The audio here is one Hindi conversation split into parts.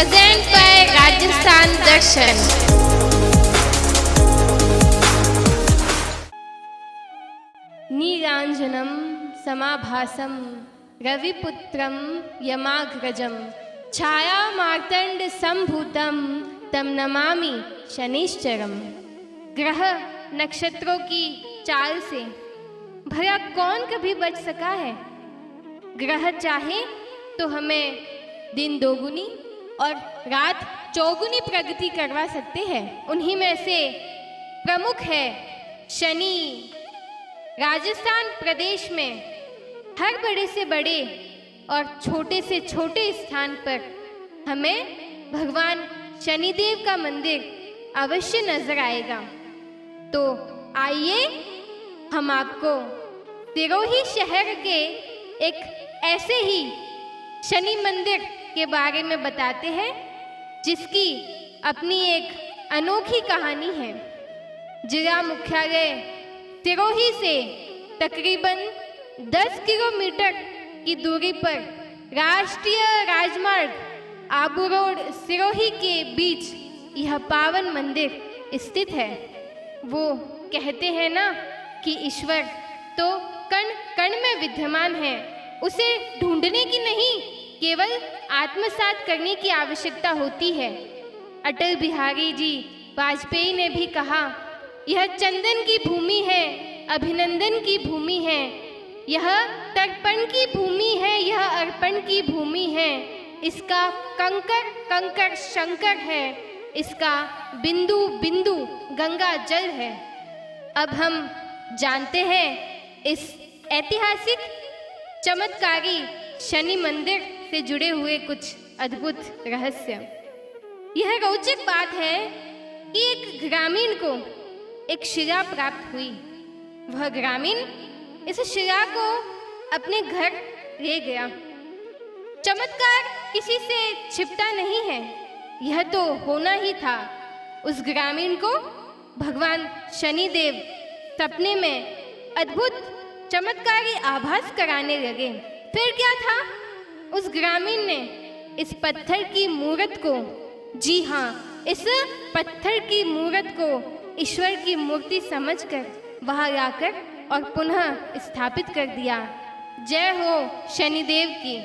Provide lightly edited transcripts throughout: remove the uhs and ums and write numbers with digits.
प्रेजेंट बाय राजस्थान दर्शन। नीलांजनम समाभासम रविपुत्रम यमाग्रजम छाया मार्तंड संभूतम तम नमामि शनिश्चरम। ग्रह नक्षत्रों की चाल से भला कौन कभी बच सका है। ग्रह चाहे तो हमें दिन दोगुनी और रात चौगुनी प्रगति करवा सकते हैं। उन्हीं में से प्रमुख है शनि। राजस्थान प्रदेश में हर बड़े से बड़े और छोटे से छोटे स्थान पर हमें भगवान शनिदेव का मंदिर अवश्य नजर आएगा। तो आइए हम आपको सिरोही शहर के एक ऐसे ही शनि मंदिर के बारे में बताते हैं जिसकी अपनी एक अनोखी कहानी है। जिला मुख्यालय सिरोही से तकरीबन 10 किलोमीटर की दूरी पर राष्ट्रीय राजमार्ग आबू रोड सिरोही के बीच यह पावन मंदिर स्थित है। वो कहते हैं ना कि ईश्वर तो कण कण में विद्यमान है, उसे ढूंढने की नहीं केवल आत्मसात करने की आवश्यकता होती है। अटल बिहारी जी वाजपेयी ने भी कहा, यह चंदन की भूमि है, अभिनंदन की भूमि है, यह तर्पण की भूमि है, यह अर्पण की भूमि है, इसका कंकर कंकर शंकर है, इसका बिंदु बिंदु गंगा जल है। अब हम जानते हैं इस ऐतिहासिक चमत्कारी शनि मंदिर से जुड़े हुए कुछ अद्भुत रहस्य। यह रोचक बात है कि एक ग्रामीण को एक शिला प्राप्त हुई। वह ग्रामीण इस शिला को अपने घर ले गया। चमत्कार किसी से छिपता नहीं है, यह तो होना ही था। उस ग्रामीण को भगवान शनिदेव सपने में अद्भुत चमत्कारी आभास कराने लगे। फिर क्या था, उस ग्रामीण ने इस पत्थर की मूर्त को, जी हाँ, इस पत्थर की मूर्त को ईश्वर की मूर्ति समझकर वहां लाकर और पुनः स्थापित कर दिया। जय हो शनिदेव की।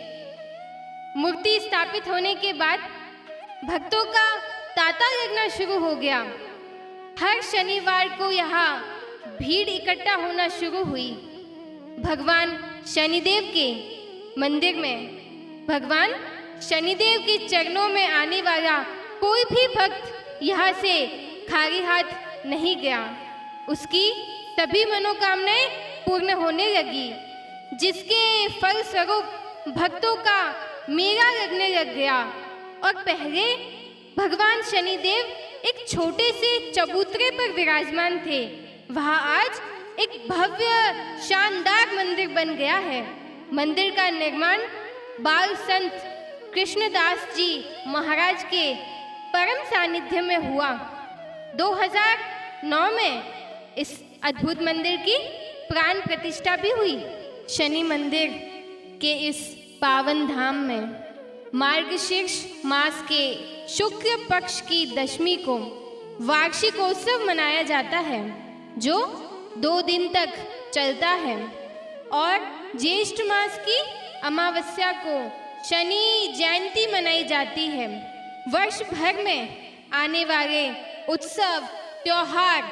मूर्ति स्थापित होने के बाद भक्तों का तांता लगना शुरू हो गया। हर शनिवार को यहाँ भीड़ इकट्ठा होना शुरू हुई। भगवान शनिदेव के मंदिर में भगवान शनिदेव के चरणों में आने वाला कोई भी भक्त यहाँ से खाली हाथ नहीं गया। उसकी सभी मनोकामनाएं पूर्ण होने लगी, जिसके फलस्वरूप भक्तों का मेला लगने लग गया। और पहले भगवान शनिदेव एक छोटे से चबूतरे पर विराजमान थे, वहाँ आज एक भव्य शानदार मंदिर बन गया है। मंदिर का निर्माण बाल संत कृष्णदास जी महाराज के परम सानिध्य में हुआ। 2009 में इस अद्भुत मंदिर की प्राण प्रतिष्ठा भी हुई। शनि मंदिर के इस पावन धाम में मार्गशीर्ष मास के शुक्ल पक्ष की दशमी को वार्षिकोत्सव मनाया जाता है, जो 2 दिन तक चलता है। और ज्येष्ठ मास की अमावस्या को शनि जयंती मनाई जाती है। वर्ष भर में आने वाले उत्सव त्योहार,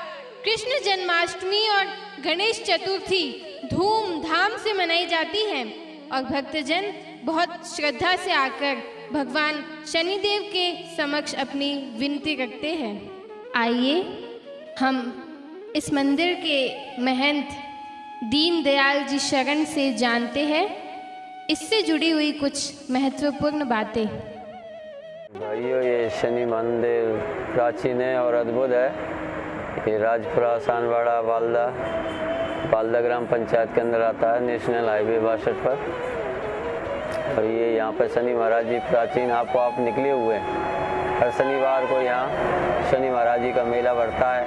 कृष्ण जन्माष्टमी और गणेश चतुर्थी धूमधाम से मनाई जाती है और भक्तजन बहुत श्रद्धा से आकर भगवान शनिदेव के समक्ष अपनी विनती रखते हैं। आइए हम इस मंदिर के महंत दीनदयाल जी शरण से जानते हैं इससे जुड़ी हुई कुछ महत्वपूर्ण बातें। भाइयों, ये शनि मंदिर प्राचीन है और अद्भुत है। ये राजपुरा सानवाड़ा बालदा ग्राम पंचायत के अंदर आता है, नेशनल हाईवे 62 पर। और ये यहाँ पर शनि महाराज जी प्राचीन आप निकले हुए हैं। हर शनिवार को यहाँ शनि महाराज जी का मेला बढ़ता है।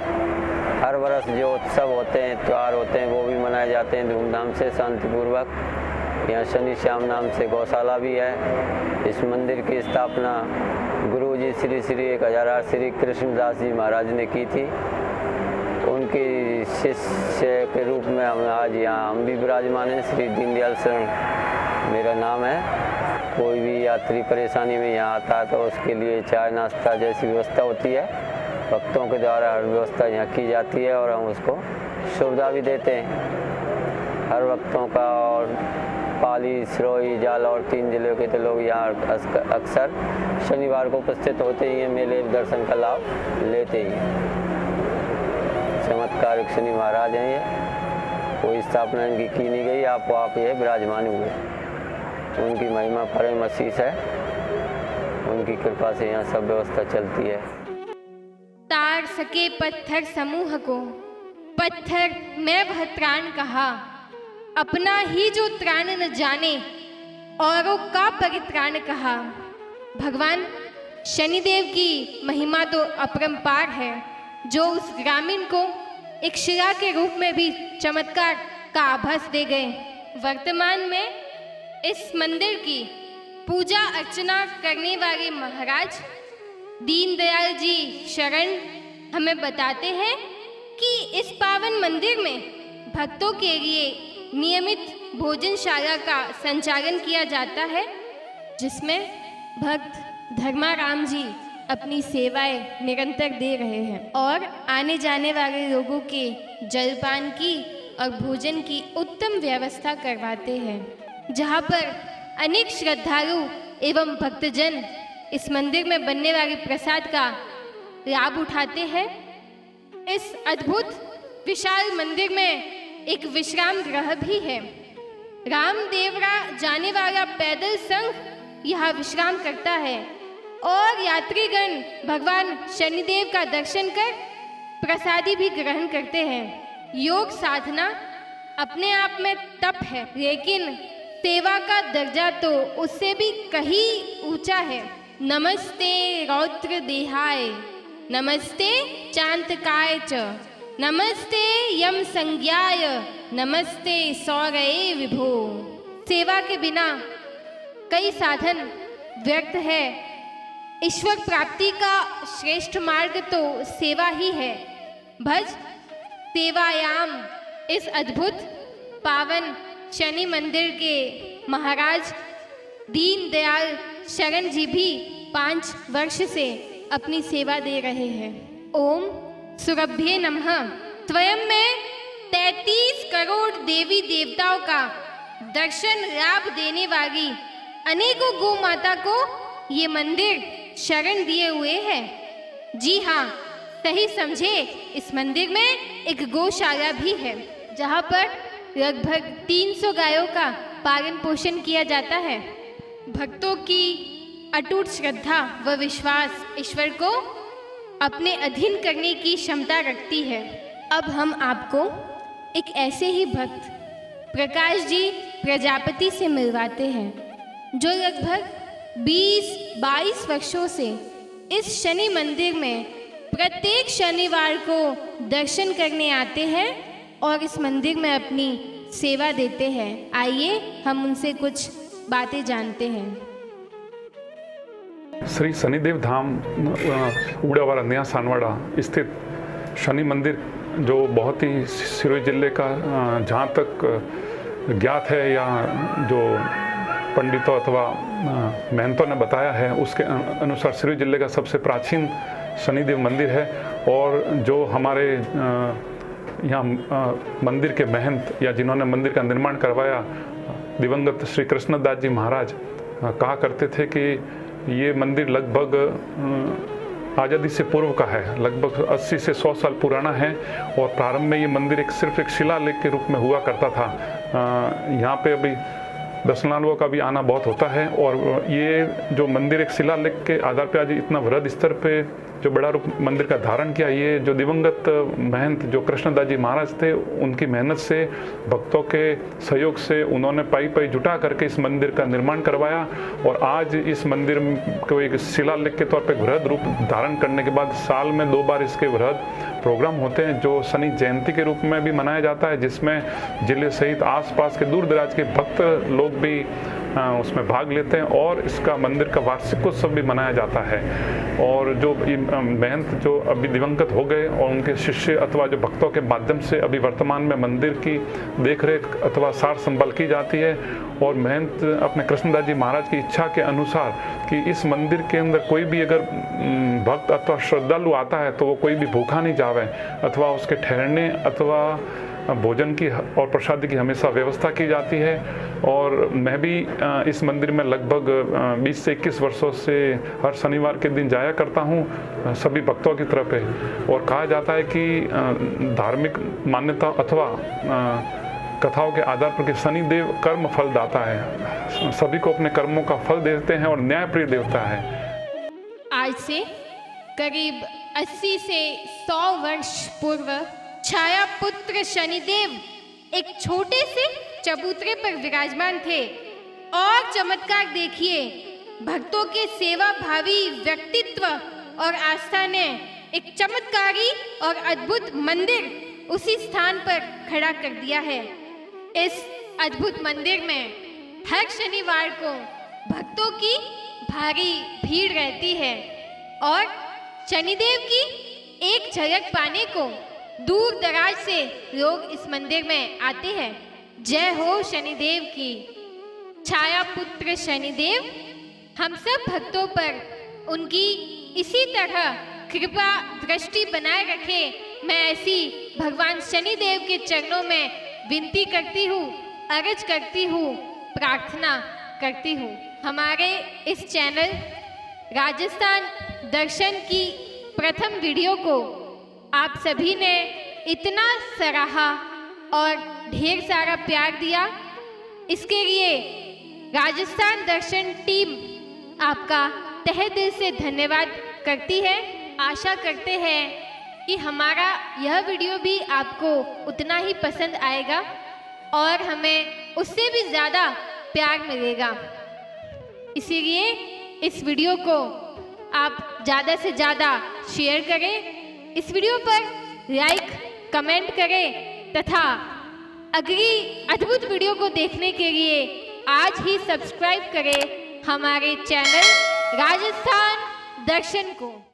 हर वर्ष जो उत्सव होते हैं, त्यौहार होते हैं, वो भी मनाए जाते हैं धूमधाम से, शांतिपूर्वक। यहाँ शनि श्याम नाम से गौशाला भी है। इस मंदिर की स्थापना गुरु जी श्री श्री 1008 श्री कृष्णदास जी महाराज ने की थी। उनकी शिष्य के रूप में हम आज यहाँ हम भी विराजमान हैं। श्री दीनदयाल शरण मेरा नाम है। कोई भी यात्री परेशानी में यहाँ आता है तो उसके लिए चाय नाश्ता जैसी व्यवस्था होती है। भक्तों के द्वारा हर व्यवस्था यहाँ की जाती है और हम उसको सुविधा भी देते हैं। हर भक्तों का और पाली, सिरोही, जाला और 3 जिलों के तो लोग यहाँ अक्सर शनिवार को उपस्थित होते ही हैं। मेले दर्शन का लाभ लेते ही हैं। चमत्कारिक शनि महाराज हैं ये। कोई स्थापना इनकी की नहीं गई, आप ये विराजमान हुए। उनकी महिमा परम असीस है। उनकी कृपा से यहाँ सब व्यवस्था चलती है। तार सके पत्थर समूह को, पत्थर मैं वह त्राण कहा। अपना ही जो त्राण न जाने, औरों का परित्राण कहा। भगवान शनिदेव की महिमा तो अपरंपार है, जो उस ग्रामीण को एक शिला के रूप में भी चमत्कार का आभास दे गए। वर्तमान में इस मंदिर की पूजा अर्चना करने वाले महाराज दीनदयाल जी शरण हमें बताते हैं कि इस पावन मंदिर में भक्तों के लिए नियमित भोजनशाला का संचालन किया जाता है, जिसमें भक्त धर्माराम जी अपनी सेवाएं निरंतर दे रहे हैं और आने जाने वाले लोगों के जलपान की और भोजन की उत्तम व्यवस्था करवाते हैं, जहां पर अनेक श्रद्धालु एवं भक्तजन इस मंदिर में बनने वाले प्रसाद का लाभ उठाते हैं। इस अद्भुत विशाल मंदिर में एक विश्राम गृह भी है। रामदेवरा जाने वाला पैदल संघ यहाँ विश्राम करता है और यात्रीगण भगवान शनिदेव का दर्शन कर प्रसादी भी ग्रहण करते हैं। योग साधना अपने आप में तप है, लेकिन सेवा का दर्जा तो उससे भी कहीं ऊंचा है। नमस्ते रौद्र देहाय, नमस्ते चांतकाय च, नमस्ते यम संज्ञाय, नमस्ते सौरये विभो। सेवा के बिना कई साधन व्यर्थ है। ईश्वर प्राप्ति का श्रेष्ठ मार्ग तो सेवा ही है। भज सेवायाम इस अद्भुत पावन शनि मंदिर के महाराज दीनदयाल शरण जी भी 5 वर्ष से अपनी सेवा दे रहे हैं। ओम सुरभ्ये नमः। स्वयं में 33 करोड़ देवी देवताओं का दर्शन लाभ देने वाली अनेकों गौ माता को ये मंदिर शरण दिए हुए है। जी हाँ, सही समझे, इस मंदिर में एक गौशाला भी है, जहाँ पर लगभग 300 गायों का पालन पोषण किया जाता है। भक्तों की अटूट श्रद्धा व विश्वास ईश्वर को अपने अधीन करने की क्षमता रखती है। अब हम आपको एक ऐसे ही भक्त प्रकाश जी प्रजापति से मिलवाते हैं, जो लगभग 20-22 वर्षों से इस शनि मंदिर में प्रत्येक शनिवार को दर्शन करने आते हैं और इस मंदिर में अपनी सेवा देते हैं। आइए हम उनसे कुछ बातें जानते हैं। श्री शनिदेव धाम उड़ावाला नया सानवाड़ा स्थित शनि मंदिर, जो बहुत ही सिरोही जिले का जहाँ तक ज्ञात है या जो पंडितों अथवा महंतों ने बताया है, उसके अनुसार सिरोही जिले का सबसे प्राचीन शनिदेव मंदिर है। और जो हमारे यहाँ मंदिर के महंत या जिन्होंने मंदिर का निर्माण करवाया, दिवंगत श्री कृष्णदास जी महाराज कहा करते थे कि ये मंदिर लगभग आज़ादी से पूर्व का है, लगभग 80 से 100 साल पुराना है। और प्रारंभ में ये मंदिर सिर्फ एक शिलालेख के रूप में हुआ करता था। यहाँ पे अभी दर्शनालुओं का भी आना बहुत होता है। और ये जो मंदिर एक शिलालेख के आधार पे आज इतना वृहद स्तर पे जो बड़ा रूप मंदिर का धारण किया, ये जो दिवंगत महंत जो कृष्णदास जी महाराज थे, उनकी मेहनत से, भक्तों के सहयोग से उन्होंने पाई पाई जुटा करके इस मंदिर का निर्माण करवाया। और आज इस मंदिर को एक शिलालेख के तौर पे वृहद रूप धारण करने के बाद साल में 2 बार इसके वृहद प्रोग्राम होते हैं जो शनि जयंती के रूप में भी मनाया जाता है, जिसमें जिले सहित आसपास के दूर दराज के भक्त लोग भी उसमें भाग लेते हैं और इसका मंदिर का वार्षिक उत्सव भी मनाया जाता है। और जो महंत जो अभी दिवंगत हो गए और उनके शिष्य अथवा जो भक्तों के माध्यम से अभी वर्तमान में मंदिर की देखरेख अथवा सार संभाल की जाती है। और महंत अपने कृष्णदास जी महाराज की इच्छा के अनुसार कि इस मंदिर के अंदर कोई भी अगर भक्त अथवा श्रद्धालु आता है तो वो कोई भी भूखा नहीं जावे, अथवा उसके ठहरने अथवा भोजन की और प्रसाद की हमेशा व्यवस्था की जाती है। और मैं भी इस मंदिर में लगभग 20 से 21 वर्षों से हर शनिवार के दिन जाया करता हूँ सभी भक्तों की तरफ है। और कहा जाता है कि धार्मिक मान्यता अथवा कथाओं के आधार पर कि शनिदेव कर्म फल दाता है, सभी को अपने कर्मों का फल देते हैं और न्यायप्रिय देवता है। आज से करीब 80 से 100 वर्ष पूर्व छाया पुत्र शनिदेव एक छोटे से चबूतरे पर विराजमान थे। और चमत्कार देखिए, भक्तों के सेवा भावी व्यक्तित्व और आस्था ने एक चमत्कारी और अद्भुत मंदिर उसी स्थान पर खड़ा कर दिया है। इस अद्भुत मंदिर में हर शनिवार को भक्तों की भारी भीड़ रहती है और शनिदेव की एक झलक पाने को दूर दराज से लोग इस मंदिर में आते हैं। जय हो शनिदेव की। छाया पुत्र शनिदेव हम सब भक्तों पर उनकी इसी तरह कृपा दृष्टि बनाए रखे। मैं ऐसी भगवान शनिदेव के चरणों में विनती करती हूँ, अर्ज करती हूँ, प्रार्थना करती हूँ। हमारे इस चैनल राजस्थान दर्शन की प्रथम वीडियो को आप सभी ने इतना सराहा और ढेर सारा प्यार दिया, इसके लिए राजस्थान दर्शन टीम आपका तहे दिल से धन्यवाद करती है। आशा करते हैं कि हमारा यह वीडियो भी आपको उतना ही पसंद आएगा और हमें उससे भी ज़्यादा प्यार मिलेगा। इसीलिए इस वीडियो को आप ज़्यादा से ज़्यादा शेयर करें, इस वीडियो पर लाइक कमेंट करें तथा अगली अद्भुत वीडियो को देखने के लिए आज ही सब्सक्राइब करें हमारे चैनल राजस्थान दर्शन को।